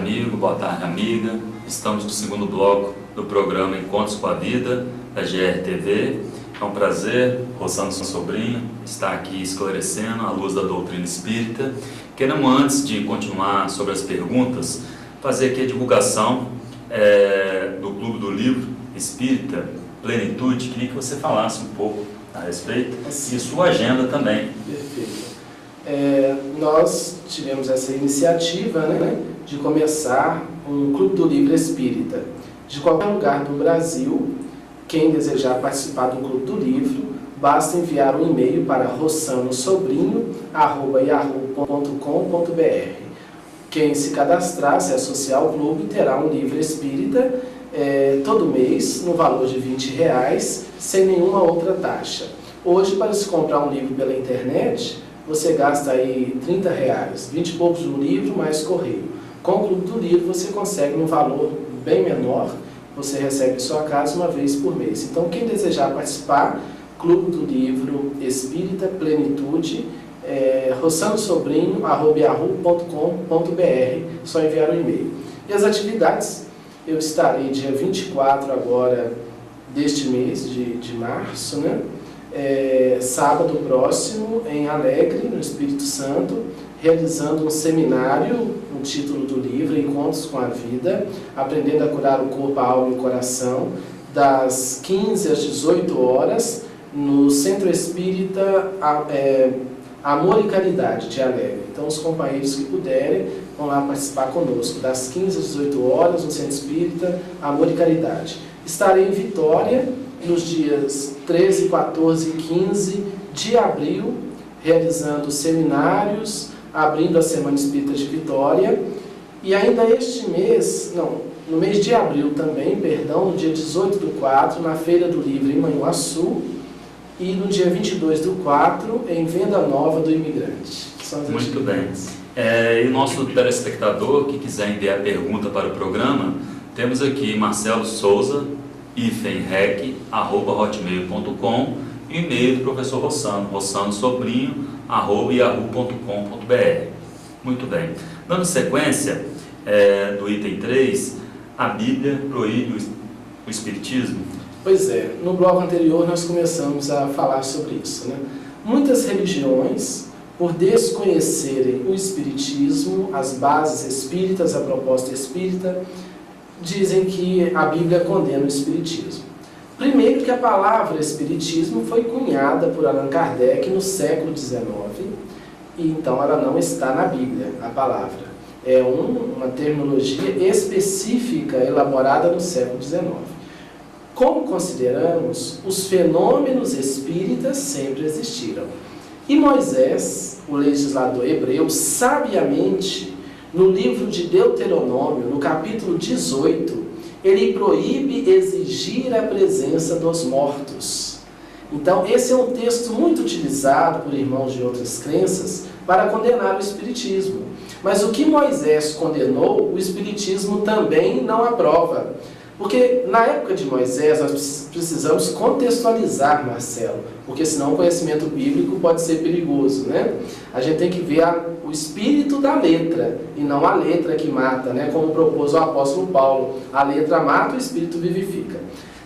amigo, boa tarde, amiga. Estamos no segundo bloco do programa Encontros com a Vida, da GRTV. É um prazer, Rossano Sobrinho, estar aqui esclarecendo à luz da doutrina espírita. Queremos, antes de continuar sobre as perguntas, fazer aqui a divulgação do Clube do Livro Espírita Plenitude. Queria que você falasse um pouco a respeito e sua agenda também. Perfeito. Nós tivemos essa iniciativa, de começar um Clube do Livro Espírita. De qualquer lugar do Brasil, quem desejar participar do Clube do Livro, basta enviar um e-mail para rossanosobrinho@yahoo.com.br. Quem se cadastrar, se associar ao clube, terá um livro espírita todo mês, no valor de R$20, sem nenhuma outra taxa. Hoje, para se comprar um livro pela internet, você gasta aí R$30, 20 e poucos no livro, mais correio. Com o Clube do Livro, você consegue um valor bem menor, você recebe em sua casa uma vez por mês. Então, quem desejar participar, Clube do Livro Espírita Plenitude, rossanosobrinho@yahoo.com.br, só enviar um e-mail. E as atividades, eu estarei dia 24 agora deste mês de março, sábado próximo, em Alegre, no Espírito Santo, realizando um seminário, o título do livro, Encontros com a Vida, aprendendo a curar o corpo, a alma e o coração, das 15 às 18 horas, no Centro Espírita Amor e Caridade de Alegre. Então, os companheiros que puderem vão lá participar conosco, das 15 às 18 horas, no Centro Espírita Amor e Caridade. Estarei em Vitória, nos dias 13, 14 e 15 de abril, realizando seminários, abrindo a Semana Espírita de Vitória. E ainda este mês, no mês de abril também, no dia 18/4, na Feira do Livro em Manhuaçu, e no dia 22/4, em Venda Nova do Imigrante. Muito bem. E o nosso telespectador que quiser enviar pergunta para o programa, temos aqui Marcelo Souza, ifenrec@hotmail.com, e o e-mail do professor rossanosobrinho@yahoo.com.br. Muito bem. Dando sequência do item 3, a Bíblia proíbe o Espiritismo? Pois é, no bloco anterior nós começamos a falar sobre isso. Muitas religiões, por desconhecerem o Espiritismo, as bases espíritas, a proposta espírita, dizem que a Bíblia condena o Espiritismo. Primeiro que a palavra Espiritismo foi cunhada por Allan Kardec no século XIX, e então ela não está na Bíblia, a palavra. É uma terminologia específica elaborada no século XIX. Como consideramos, os fenômenos espíritas sempre existiram. E Moisés, o legislador hebreu, sabiamente, no livro de Deuteronômio, no capítulo 18, ele proíbe exigir a presença dos mortos. Então, esse é um texto muito utilizado por irmãos de outras crenças para condenar o Espiritismo. Mas o que Moisés condenou, o Espiritismo também não aprova. Porque na época de Moisés nós precisamos contextualizar, Marcelo, porque senão o conhecimento bíblico pode ser perigoso, A gente tem que ver o espírito da letra, e não a letra que mata, como propôs o apóstolo Paulo. A letra mata, o espírito vivifica.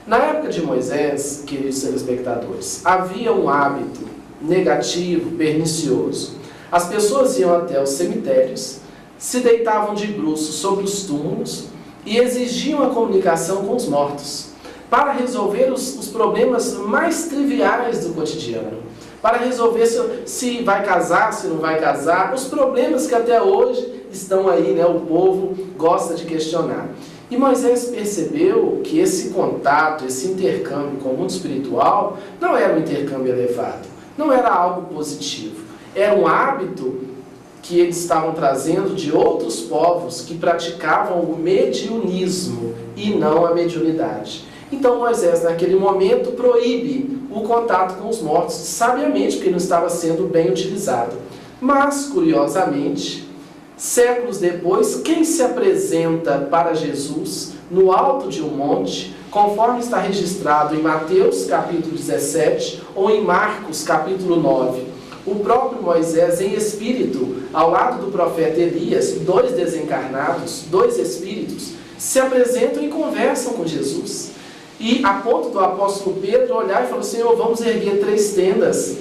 Na época de Moisés, queridos telespectadores, havia um hábito negativo, pernicioso. As pessoas iam até os cemitérios, se deitavam de bruços sobre os túmulos, e exigiam a comunicação com os mortos, para resolver os problemas mais triviais do cotidiano, para resolver se vai casar, se não vai casar, os problemas que até hoje estão aí, o povo gosta de questionar. E Moisés percebeu que esse contato, esse intercâmbio com o mundo espiritual, não era um intercâmbio elevado, não era algo positivo, era um hábito que eles estavam trazendo de outros povos que praticavam o mediunismo e não a mediunidade. Então Moisés, naquele momento, proíbe o contato com os mortos, sabiamente, porque não estava sendo bem utilizado. Mas, curiosamente, séculos depois, quem se apresenta para Jesus no alto de um monte, conforme está registrado em Mateus capítulo 17 ou em Marcos capítulo 9, O próprio Moisés, em espírito, ao lado do profeta Elias, dois desencarnados, dois espíritos, se apresentam e conversam com Jesus. E a ponto do apóstolo Pedro olhar e falar: Senhor, vamos erguer 3 tendas,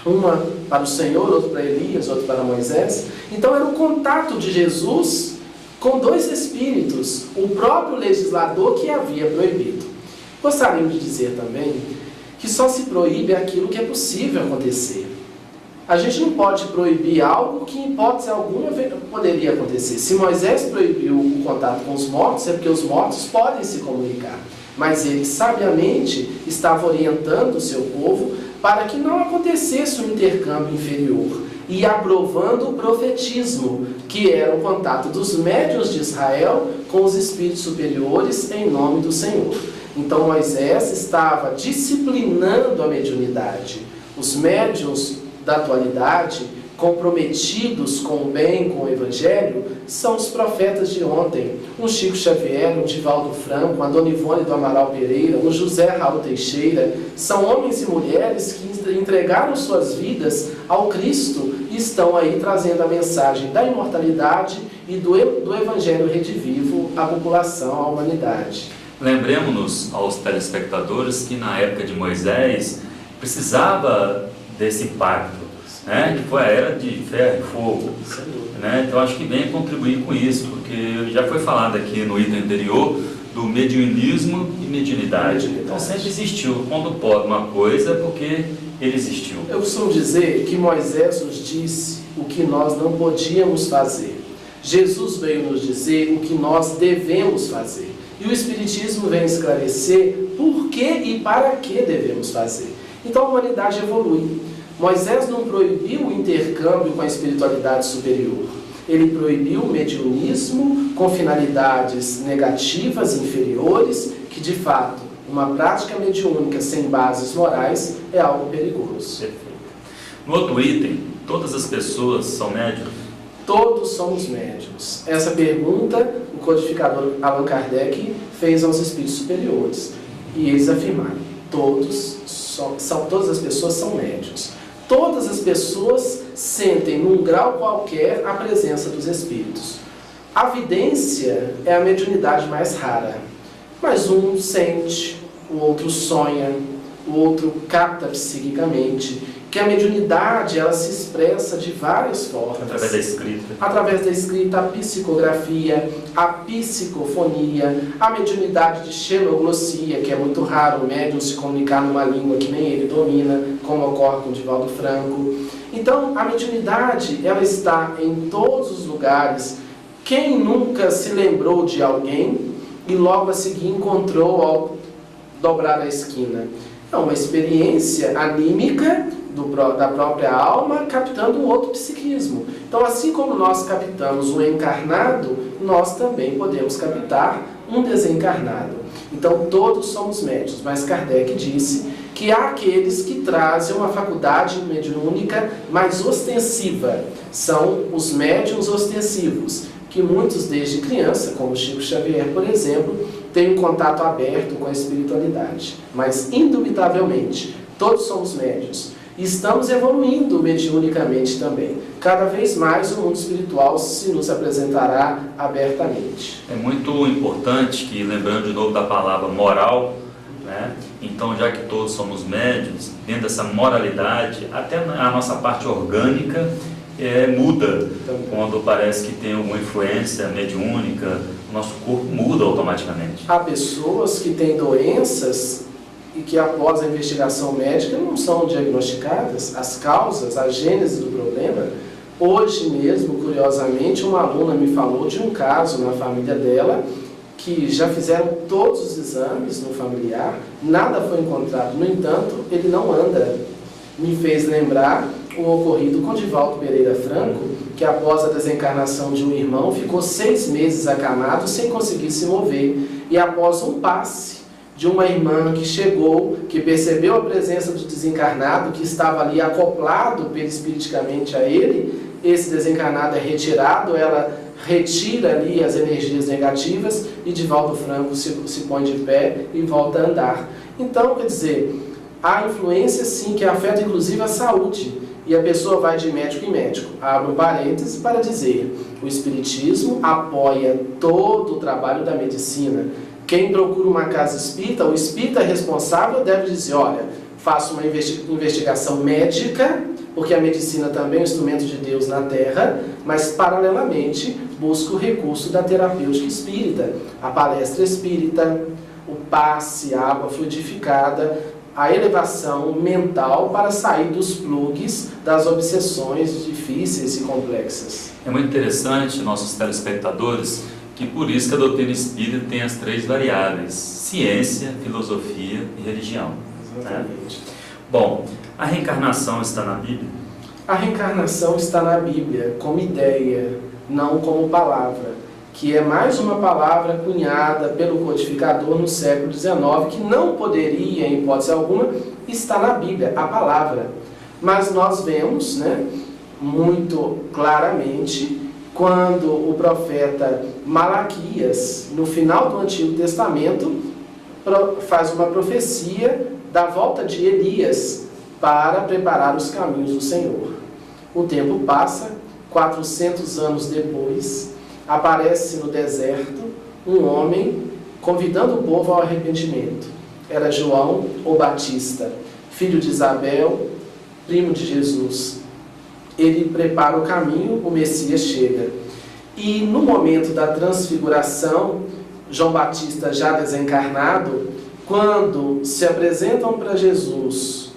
uma para o Senhor, outra para Elias, outra para Moisés. Então era o contato de Jesus com 2 espíritos, o próprio legislador que havia proibido. Gostaria de dizer também que só se proíbe aquilo que é possível acontecer. A gente não pode proibir algo que, em hipótese alguma, poderia acontecer. Se Moisés proibiu o contato com os mortos, é porque os mortos podem se comunicar. Mas ele, sabiamente, estava orientando o seu povo para que não acontecesse um intercâmbio inferior e aprovando o profetismo, que era o contato dos médiuns de Israel com os espíritos superiores em nome do Senhor. Então Moisés estava disciplinando a mediunidade. Os médiuns da atualidade, comprometidos com o bem, com o Evangelho, são os profetas de ontem. Um Chico Xavier, um Divaldo Franco, a Dona Ivone do Amaral Pereira, um José Raul Teixeira, são homens e mulheres que entregaram suas vidas ao Cristo e estão aí trazendo a mensagem da imortalidade e do Evangelho redivivo à população, à humanidade. Lembremos-nos aos telespectadores que na época de Moisés precisava desse pacto, né? Que foi a era de ferro e fogo, né? Então acho que vem contribuir com isso, porque já foi falado aqui no item anterior do mediunismo e mediunidade. Então sempre existiu. Quando pode uma coisa é porque ele existiu. Eu costumo dizer que Moisés nos disse o que nós não podíamos fazer. Jesus veio nos dizer o que nós devemos fazer. E o Espiritismo vem esclarecer por que e para que devemos fazer. Então a humanidade evolui. Moisés não proibiu o intercâmbio com a espiritualidade superior. Ele proibiu o mediunismo com finalidades negativas, inferiores, que de fato, uma prática mediúnica sem bases morais é algo perigoso. Perfeito. No outro item, todas as pessoas são médiuns? Todos somos médiuns. Essa pergunta o codificador Allan Kardec fez aos espíritos superiores. E eles afirmaram: todas as pessoas são médiuns. Todas as pessoas sentem, num grau qualquer, a presença dos espíritos. A vidência é a mediunidade mais rara. Mas um sente, o outro sonha, o outro capta psiquicamente. Que a mediunidade, ela se expressa de várias formas. Através da escrita. Através da escrita, a psicografia, a psicofonia, a mediunidade de xenoglossia, que é muito raro o médium se comunicar numa língua que nem ele domina, como ocorre com o Divaldo Franco. Então, a mediunidade, ela está em todos os lugares. Quem nunca se lembrou de alguém e logo a seguir encontrou ao dobrar a esquina? É uma experiência anímica da própria alma, captando um outro psiquismo. Então, assim como nós captamos um encarnado, nós também podemos captar um desencarnado. Então, todos somos médiuns, mas Kardec disse que há aqueles que trazem uma faculdade mediúnica mais ostensiva. São os médiuns ostensivos, que muitos desde criança, como Chico Xavier, por exemplo, têm um contato aberto com a espiritualidade. Mas, indubitavelmente, todos somos médiuns. E estamos evoluindo mediunicamente também. Cada vez mais o mundo espiritual se nos apresentará abertamente. É muito importante que, lembrando de novo da palavra moral, né? Então, já que todos somos médiuns, dentro dessa moralidade, até a nossa parte orgânica muda. Também. Quando parece que tem alguma influência mediúnica, o nosso corpo muda automaticamente. Há pessoas que têm doenças e que após a investigação médica não são diagnosticadas, as causas, a gênese do problema. Hoje mesmo, curiosamente, uma aluna me falou de um caso na família dela, que já fizeram todos os exames no familiar, nada foi encontrado. No entanto, ele não anda. Me fez lembrar o ocorrido com Divaldo Pereira Franco, que após a desencarnação de um irmão, ficou 6 meses acamado sem conseguir se mover. E após um passe de uma irmã que chegou, que percebeu a presença do desencarnado, que estava ali acoplado perispiriticamente a ele, esse desencarnado é retirado, ela retira ali as energias negativas e Divaldo Franco se põe de pé e volta a andar. Então, quer dizer, há influência sim que afeta inclusive a saúde. e a pessoa vai de médico em médico. Abro um parêntese para dizer, o Espiritismo apoia todo o trabalho da medicina. Quem procura uma casa espírita, o espírita responsável deve dizer, olha, faço uma investigação médica, porque a medicina também é um instrumento de Deus na Terra, mas paralelamente busca o recurso da terapêutica espírita, a palestra espírita, o passe, a água fluidificada, a elevação mental para sair dos plugs das obsessões difíceis e complexas. É muito interessante, nossos telespectadores, que por isso que a doutrina espírita tem as 3 variáveis: ciência, filosofia e religião. Exatamente. Bom, a reencarnação está na Bíblia? A reencarnação está na Bíblia como ideia, não como palavra, que é mais uma palavra cunhada pelo codificador no século XIX, que não poderia, em hipótese alguma, estar na Bíblia, a palavra. Mas nós vemos, muito claramente, quando o profeta Malaquias, no final do Antigo Testamento, faz uma profecia da volta de Elias para preparar os caminhos do Senhor. O tempo passa, 400 anos depois, aparece no deserto um homem convidando o povo ao arrependimento. Era João o Batista, filho de Isabel, primo de Jesus. Ele prepara o caminho, o Messias chega. E no momento da transfiguração, João Batista já desencarnado, quando se apresentam para Jesus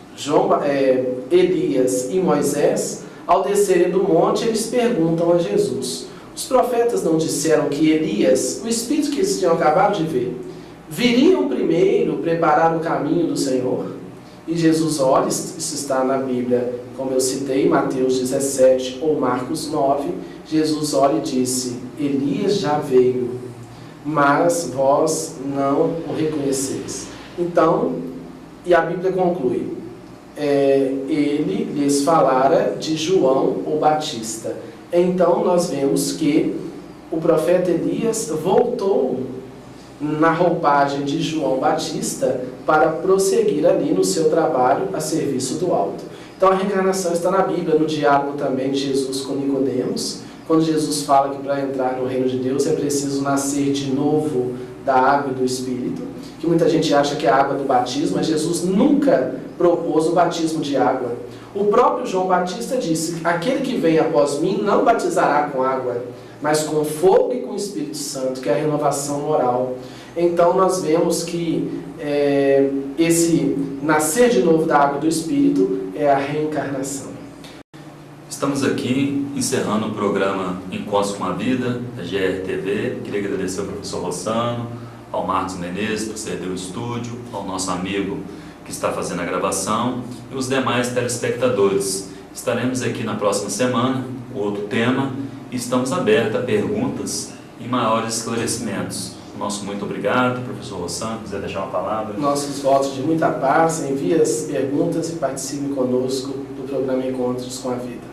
Elias e Moisés, ao descerem do monte, eles perguntam a Jesus: os profetas não disseram que Elias, o Espírito que eles tinham acabado de ver, viriam primeiro preparar o caminho do Senhor? E Jesus olha, isso está na Bíblia, como eu citei, Mateus 17 ou Marcos 9, Jesus olha e disse: Elias já veio, mas vós não o reconheceis. Então, e a Bíblia conclui, ele lhes falara de João o Batista. Então nós vemos que o profeta Elias voltou na roupagem de João Batista para prosseguir ali no seu trabalho a serviço do alto. Então a reencarnação está na Bíblia, no diálogo também de Jesus com Nicodemos, quando Jesus fala que para entrar no reino de Deus é preciso nascer de novo da água e do Espírito, que muita gente acha que é a água do batismo, mas Jesus nunca propôs o batismo de água. O próprio João Batista disse: aquele que vem após mim não batizará com água, mas com fogo e com o Espírito Santo, que é a renovação moral. Então nós vemos que esse nascer de novo da água e do Espírito é a reencarnação. Estamos aqui encerrando o programa Encontros com a Vida, da GRTV. Queria agradecer ao professor Rossano, ao Marcos Menezes por ceder o estúdio, ao nosso amigo que está fazendo a gravação e os demais telespectadores. Estaremos aqui na próxima semana com outro tema e estamos abertos a perguntas e maiores esclarecimentos. Nosso muito obrigado, professor Rossano, quiser deixar uma palavra. Nossos votos de muita paz, envie as perguntas e participe conosco do programa Encontros com a Vida.